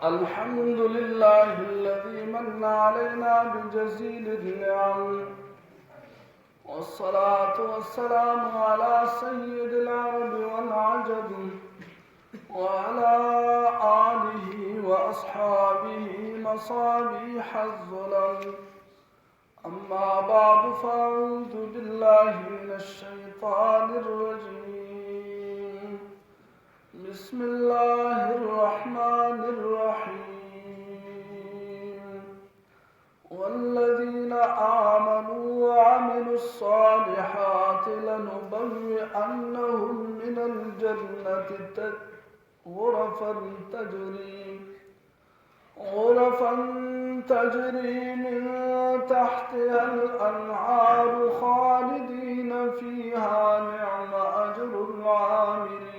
الحمد لله الذي من علينا بجزيل النعم، والصلاة والسلام على سيد العرب والعجب وعلى آله وأصحابه مصابيح الظلم. أما بعد، فأعوذ بالله من الشيطان الرجيم. بسم الله الرحمن الرحيم. والذين آمنوا وعملوا الصالحات لنبوئنهم من الجنة غرفا تجري من تحتها الأنهار خالدين فيها، نعم أجر العاملين.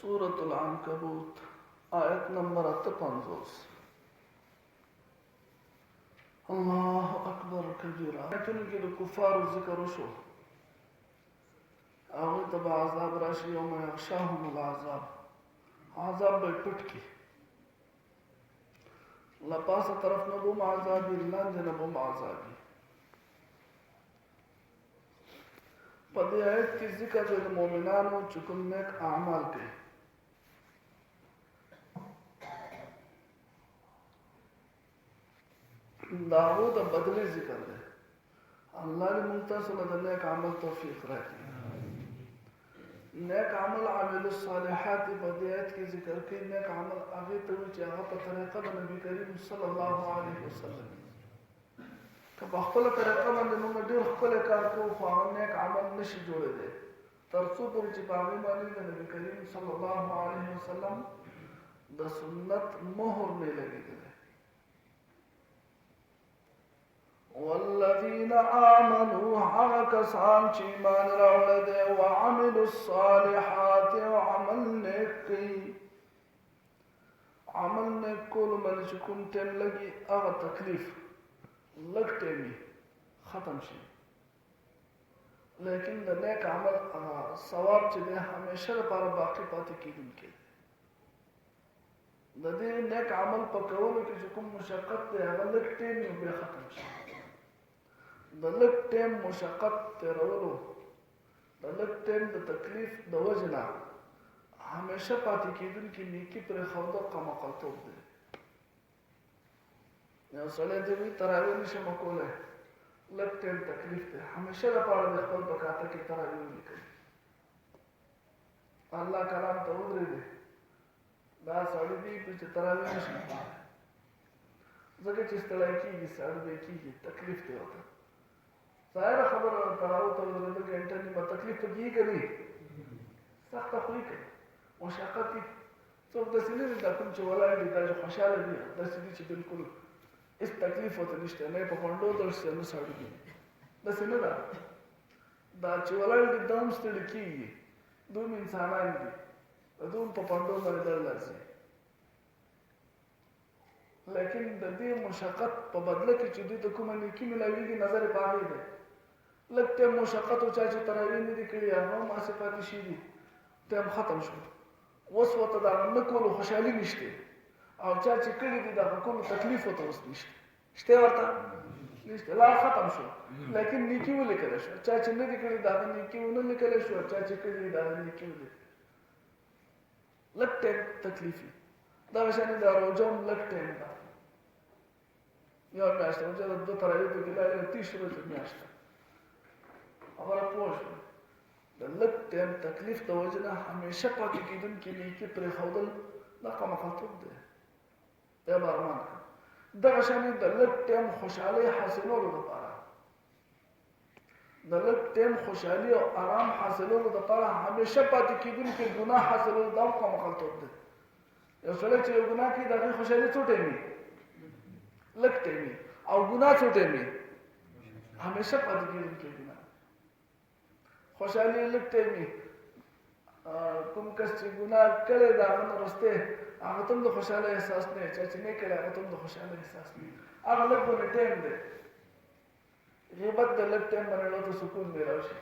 سورة العنكبوت آية نمبر 58. الله أكبر كبيرا. تنقل الكفار الذكر شو أغل تبع عذاب راشي يوم يغشاهم العذاب. عذاب بيتك لپاس طرف نبوم عذابي لاندې نبوم عذابي. په دې آیت کې ذکر د مؤمنانو چې کوم نیک اعمال کوي. داغو د بدلې ذکر دی. الله دې موږ تاسو له نیک عمل توفیق راکړي. نیک عمل عامل الصالحات په دې آیت کې ذکر کوي. نیک عمل هغه ته وایي چې هغه په طریقه د نبی کریم صلی الله علیه وسلم که په خپله طریقه باندې موږ ډېر ښکلی کار کوو، خو هغه نیک عمل نشي جوړېدی تر څو پورې چې په هغې باندې د نبي کریم صلی الله علیه وسلم د سنت مهر نه لګېدلی. والذین آمنوا هغه کسان چې ایمان راوړی دی، وعملوا الصالحات او عمل نیک کوي. عمل نیک کولو باندې چې کوم ټیم لګي هغه تکلیف لږ ټیم ختم شي، لیکن د نیک عمل ثواب چې دی همیشه لپاره باقي پاتې کېدونکی دی. د دې نیک عمل په کولو کې چې کوم مشقت دی هغه لږ ټیم یې بیا ختم شي. د لږ ټیم مشقت تېرولو، د لږ ټیم د تکلیف د وجې نه همیشه پاتې کېدونکي نیکي پرېښودل قمقلتوب دی. یو سړی دې وایي تراویح نشم کولی، لږ ټیم تکلیف دی، همیشه لپاره د خپل په کاته کې تراویح ولیکئ. الله کلام ته ودرېدې، دا سړی دی چې تراویح نشم کولی، ځکه چې ستړی کېږي، سړی کېږي، تکلیف دی ورته. ظاهره خبره تراویح ته ودرېدل ګنټه نیمه تکلیف ته کېږي که نه سخته خو یې کوي، مشقت یې. څوک داسې نه دي دا کوم چې ولاړ دي دا چې خوشحاله دي، داسې دي چې بلکل هېڅ تکلیف ورته نشته، نه یې په پنډو درشي نه ساړه دي. داسې نه ده. دا چې ولاړ دي دا هم ستړي کېږي، دوی هم انسانان دي، دوی هم په پنډو باندې در لرځي. لیکن د دې مشقت په بدله کې چې دوی ته کومه نیکي ملاویږي نظر یې په هغې دی. لږ ټیم مشقت او چا چې تراویح نه دي کړي هغه هم هسې پاتې شي دي، ټیم ختم شو. اوس ورته د هغه نه کولو خوشحالي نشته، او چا چې کړي دي د هغه کولو تکلیف ورته اوس نشته، شته ورته نشته، لا ختم شو. لیکن نیکي ولیکلی شوه. چا چې نه دي کړي د هغه نیکي ونه لیکلی شوه، چا چې کړي دي د هغه نیکي ولیکلی. لږ ټیم تکلیف وي. دغه شانې د روژه هم لږ ټیم ده. یو میاشت روژه د 2 تراویح پکې لا 30 ورځې میاشت ده. خبره پوه شوه. د لږ ټیم تکلیف د وجې نه همیشه پاتې کېدونکي نیکي پرېښودل دا قمقلتوب دی. دا به ارمان کړه. دغه شانې د لږ ټیم خوشحالۍ حاصلولو دپاره، د لږ ټیم خوشحالي او آرام حاصلولو دپاره همیشه پاتې کېدونکي ګناه حاصلول دا هم قمقلتوب دی. یو سړی چې یو ګناه کوي د هغې خوشحالي څو ټیم وي؟ لږ ټیم وي. او ګناه څو ټیم وي؟ همیشه پاتې کېدونکي ګناه. خوشحالي لږ ټیم وي. کوم کس چې ګناه کړی د هغه نه وروستی هغه ته هم د خوشحالۍ احساس نه وي، چا چې نه کړی هغه ته هم د خوشحالۍ احساس نه وي. هغه لږ غونې ټیم دی. غیبت د لږ ټیم باندې ته سکون دی راشي.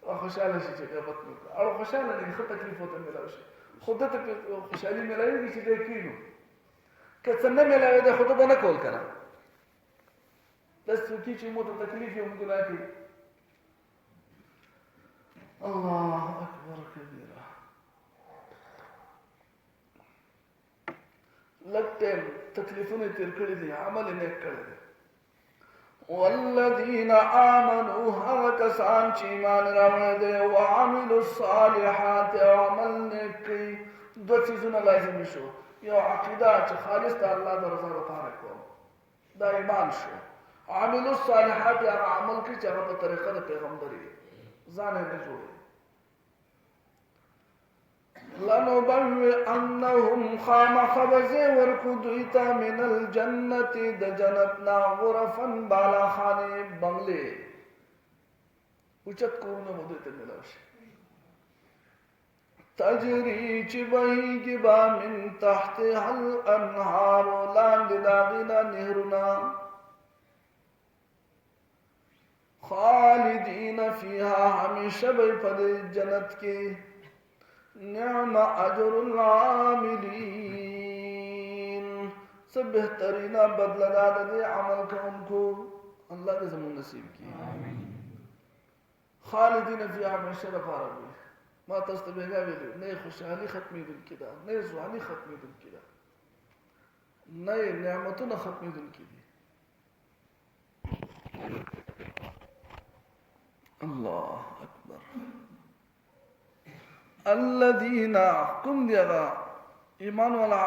خوشاله شي چې غیبت مې وکړه او خوشاله دي ښه تکلیف ورته میلاو شي خو ده ته خوشحالي میلاوېږي چې دی کښېنو که څه نه میلاوې دی خو ده به نه کول که نه داسې څوک چې مو ته تکلیف یې هم ګناه کوي الله اکبر کبیره لږ ټایم تکلیفونه یې تېر کړي دي عمل یې نیک کړی دی والذین آمنوا هغه کسان چې ایمان راوړی دی وعملوا الصالحات او عمل نیک کوي دوه څیزونه لازمي شو یو عقیده چې خالص د الله د رضا لپاره کوم دا ایمان شو عملوا الصالحات هغه عمل کوي چې هغه په طریقه د پیغمبر یې ځان یې نه جوړوي لنبوئنهم خامخ بزی ورکو دویتا من الجنت د جنتنا غرفا بالاخانه بنگلے اوچت کورونه مو دوی ته میلاو شي تجری چې بهیږي با من تحتها الانهار لاندې د هغې نه نهرونه خالدین فیها همیشه به په دې جنت کې نعم اجر العاملین سب بہترین بدلہ دے عمل کا ان کو اللہ دے زمون نصیب کی خالدین فی ہمیشہ رفار ہوئی ما تستبیگا ویلو نئے خوشحالی ختمی دن کی دا نئے زوانی ختمی دن کی دا نئے نعمتون ختمی دن کی دی اللہ اکبر الذين كم ديغا ایمان والا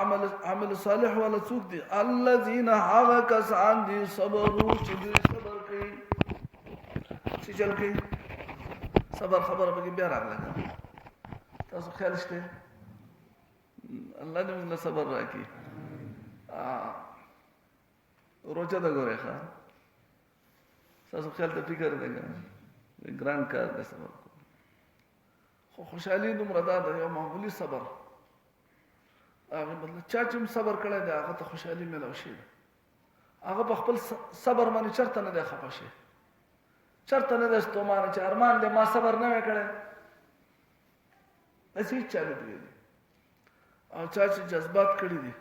عمل صالح والا څوک دي الذين هغه کسان دي صبروا چې دوی صبر کوي چې چل کوي صبر خبره به بیا راغله تاسو خیال شته الله دې موږ صبر راکړي روزه دا ګورې ښه تاسو خیال ته فکر دی ګران کار دی صبر خوشحالي دومره دا ده یو معمولي صبر هغه بدله چا چې صبر کړی دی هغه ته خوشحالي میلاو شي هغه په خپل صبر باندې چېرته نه دی خفه شي چېرته نه دی ستومانه چې ارمان دی ما صبر نه وی کړی داسې هېڅ چا نه دی ویلي او چا چې جذبات کړي دي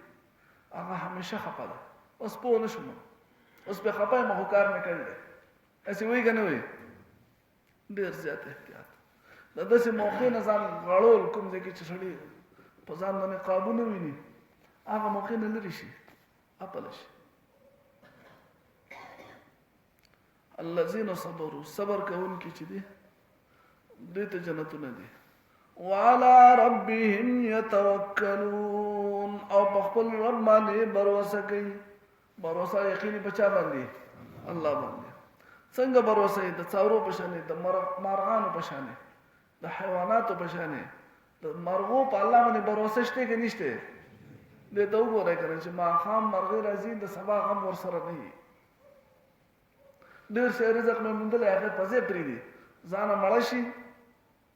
هغه همیشه خفه ده اوس پوه نه شوم اوس پې خفه یم خو کار مې کړی دی هسې وایي که نه وایي ډېر زیات احتیاط د داسې موقع نه ځان غړول کوم ځای کې چې سړی په ځان باندې قابو نه ویني هغه موقع نه لرې شي اپله شي الذین صبروا صبر کوونکي چې دي دوی ته جنتونه دي وعلى ربهم يتوکلون او په خپل رب باندې باور کوي باور یقیني په چا باندې الله باندې څنګه باور یې د څاورو په شان د مارغانو په شان د حیواناتو په شان د مرغو په الله باندې باور شته کې نشته دې ته وګورئ کنه چې ماښام مرغۍ راځي د سبا غم ورسره نه وي ډېر شی رزق مې موندلی هغه په ځای پرېږدي ځانه مړه شي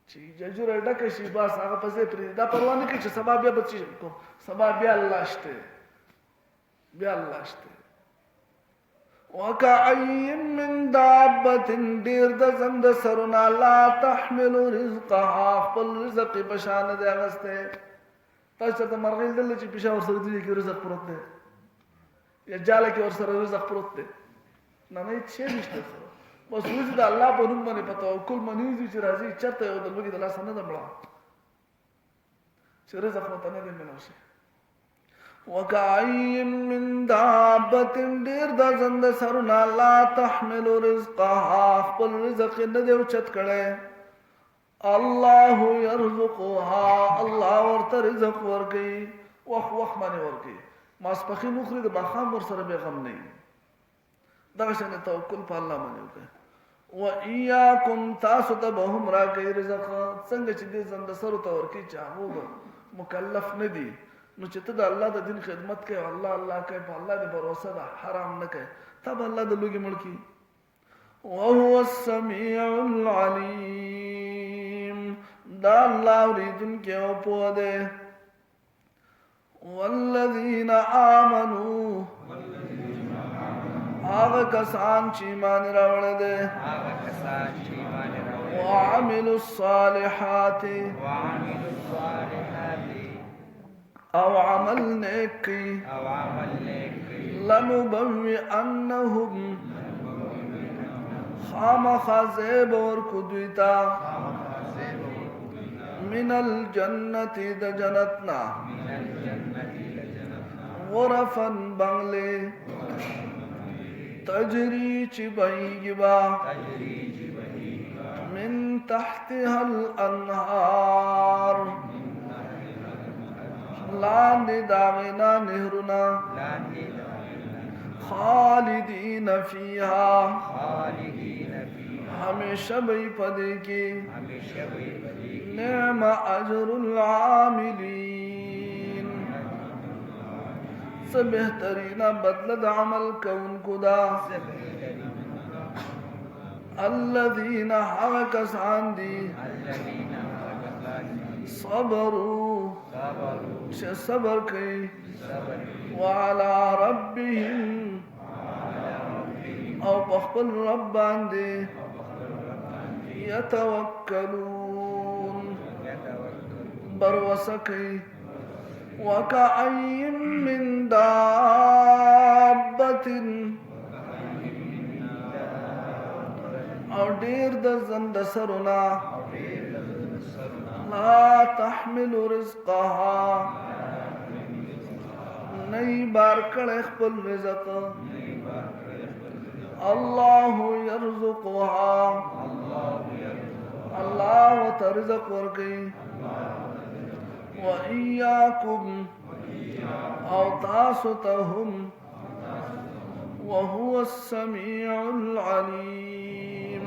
چې ججوره ډکه شي بس هغه په ځای پرېږدي دا پروا نه کوي چې سبا بیا به څه کوم سبا بیا الله شته بیا الله شته وَكَأَيٍّ مِّن دَابَّةٍ ډېر د زند سرونه لا تحمل رزقها خپل رزق په شان دی اغستی تاسو ته مرغۍ لیدلې چې پیشه ورسره دي کې رزق پروت دی یا جاله کې ورسره رزق پروت دی نه نه هېڅ شی نشته سره بس وځي د الله په نوم باندې په توکل باندې وځي چې راځي چېرته یو د لوږې د لاسه نه ده مړه چې رزق ورته نه دی میلاو شي وَكَأَيٍّ مِّن دَابَّةٍ ډېر د زنده سرونه لا تحمل رزقها خپل رزق نه دی اوچت کړی الله يرزقها الله ورته رزق ورکوي وخت باندې ورکوي ماسپښین وخوري د ماښام ورسره بې غم نه وي دغه شان توکل په الله باندې وکړئ وَإِيَّاكُمْ تاسو ته به هم راکوي رزق څنګه چې دې زنده سرو ته ورکوي چې هغه مکلف نه دي نو چې ته د الله د دین خدمت کوي الله الله کوي په الله دې باور ده حرام نه کوي ته به الله د لوږې مړ کړي وهو السمیع العلیم دا الله اورېدونکی او پوه دی والذین آمنوا هغه کسان چې ایمان راوړی دی وعملوا الصالحات او عمل نیکی لنبوئنهم خامخا زیب ورکو دویتا من الجنت د جنتنا غرفا بنگلے تجری چی بہیگی با من تحتها الانہار لاندی داغینا نہرنا خالدین فیہا ہمیشہ بئی پدے کی نعم اجر العاملین سے بہترین بدلد عمل کون کدا الذین حوکسان دی صبروا چه صبر کئی وعلى ربهم او بخبل ربان دی يتوكلون بروسكي وكأي من دابة او دير دزند سرنا لا تحمل رزقها نئی بارکڑ اخبل رزق الله يرزقها الله وترزق ورقي وإياكم أو تاسطهم وهو السميع العليم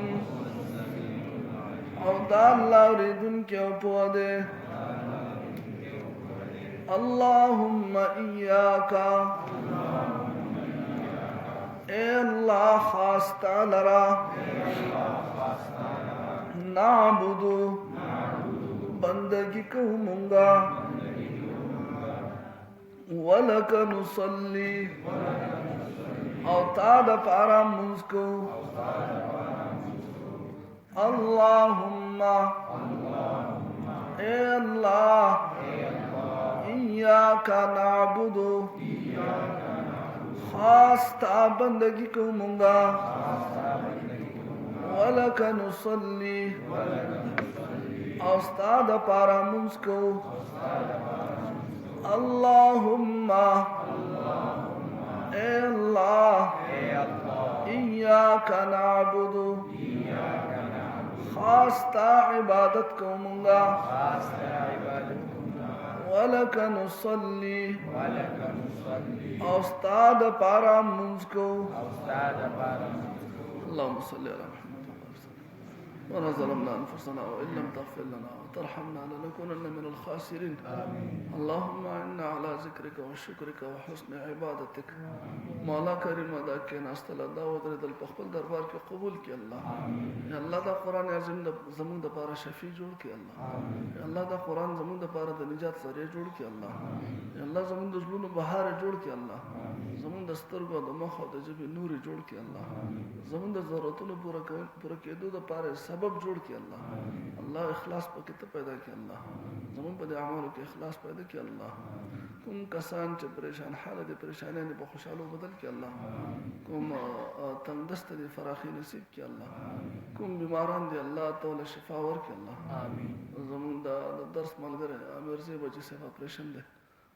او دا اللہ اوریدن کے اپوادے اللہم ایاکا اے اللہ خاص تعالی نعبدو بندگی کو منگا ولک نصلی او تاد پارا منزکو اللہم اے اللہ ایاکا نعبدو خاص تا بندگی کو منگا ولک نصلی استاد پارا منز کو اللہم اے اللہ ایاکا نعبدو خاص تا عبادت کو منگا ولک نصلی استاد پارا منز کو اللهم صل على محمد وعلى ظلمنا انفسنا وان لم تغفر لنا وترحمنا لنكونن من الخاسرين اللهم انا على ذكرك وشكرك وحسن عبادتك مولا کریم ادا کے ناستل ادا ودر دل پخپل دربار کے قبول کی اللہ یا اللہ دا قرآن عظیم زمون دا پارا شفیع جوڑ کی اللہ یا اللہ دا قرآن زمون دا پارا دا نجات ذریعہ جوڑ کی اللہ یا اللہ زمون دا زلون بہار جوڑ کی اللہ زمون دا سترگو دا مخ دا جب نور جوڑ کی اللہ زمون دا ضرورتون پورا کیدو دا پارا سبب جوڑ کی اللہ اللہ اخلاص پا کتا پیدا کی اللہ زمون پا دے اعمالو کے اخلاص پیدا کی اللہ کم کسان چه پریشان حال دے پریشانیاں با خوشحالو بدل کی اللہ کم تنگ دست دے فراخی نصیب کی اللہ کم بیماران دے اللہ طول شفا ور کی اللہ زمون دا درس ملگر امیر زیب جیسے اپریشن دے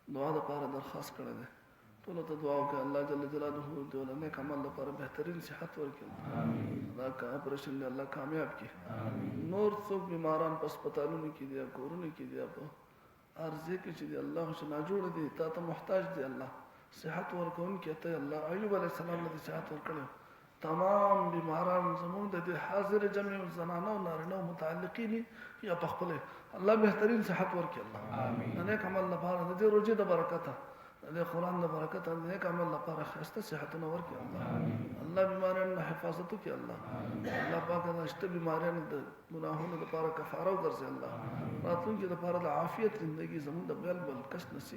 دعا دا پارا درخواست کرے دے طولو تا دعاو کہ اللہ جل جلالہ دولا نیک عمل دا پارا بہترین صحت ور کی اللہ کا اپریشن دے اللہ کامیاب کی نور سوک بیماران پس پتالونی کی دیا کورونی کی دیا عرضی کی چی دی اللہ خوش ناجوڑ دی تا تا محتاج دی اللہ صحت ورکون کی اتا اللہ ایوب علیہ السلام نے صحت ورکڑے تمام بیماران زمون دی حاضر جمع زنانہ و نارنہ و متعلقینی یا پخپلے اللہ بہترین صحت ورکی اللہ نیک عمل لپارا دی روجی دا برکتا دی قرآن دا برکتا نیک عمل لپارا خیستا صحتنا ورکی اللہ اللہ بیماران حفاظتو کی اللہ اللہ پاک دا اشتا بیماران دا گناہون دا پارا کفارو کرزی اللہ راتون کی دا پارا دا عافیت زندگی زمون دا بیل بل کس نصیب